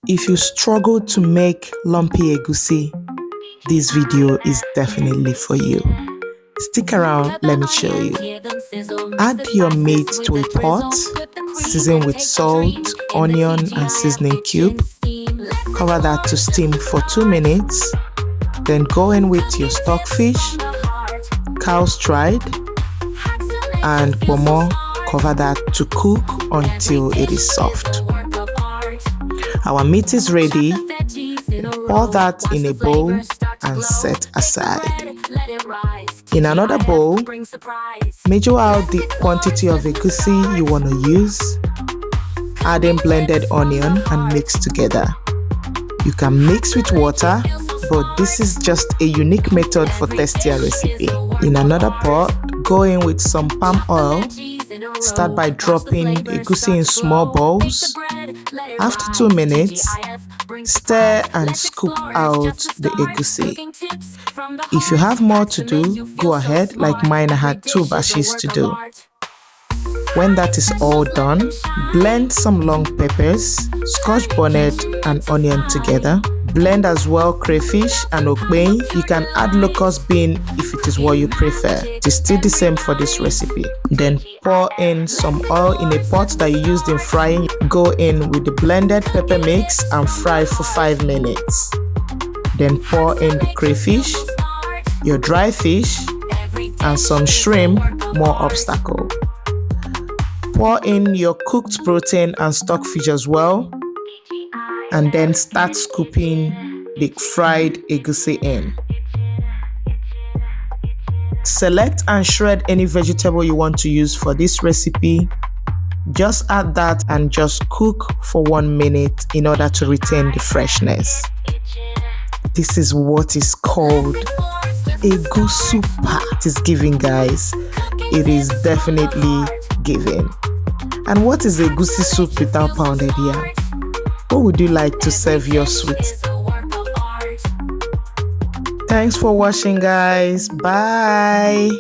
If you struggle to make lumpy egusi, this video is definitely for you. Stick around, let me show you. Add your meat to a pot, season with salt, onion and seasoning cube. Cover that to steam for 2 minutes. Then go in with your stockfish, cow's dried, and pomo. Cover that to cook until it is soft. Our meat is ready. Pour that in a bowl and set aside. In another bowl, measure out the quantity of egusi you want to use. Add in blended onion and mix together. You can mix with water, but this is just a unique method for tastier recipe. In another pot, go in with some palm oil. Start by dropping egusi in small balls. After 2 minutes, stir and scoop out the egusi. If you have more to do, go ahead. Like mine, I had 2 batches to do. When that is all done, blend some long peppers, scotch bonnet and onion together. Blend as well crayfish and okpei. You can add locust bean if it is what you prefer. It is still the same for this recipe. Then pour in some oil in a pot that you used in frying. Go in with the blended pepper mix and fry for 5 minutes. Then pour in the crayfish, your dry fish, and some shrimp, more obstacle. Pour in your cooked protein and stockfish as well. And then start scooping the fried egusi in. Select and shred any vegetable you want to use for this recipe. Just add that and just cook for 1 minute in order to retain the freshness. This is what is called egusi soup. It is giving, guys. It is definitely giving. And what is egusi soup without pounded yam? What would you like to serve yours with? Thanks for watching, guys. Bye.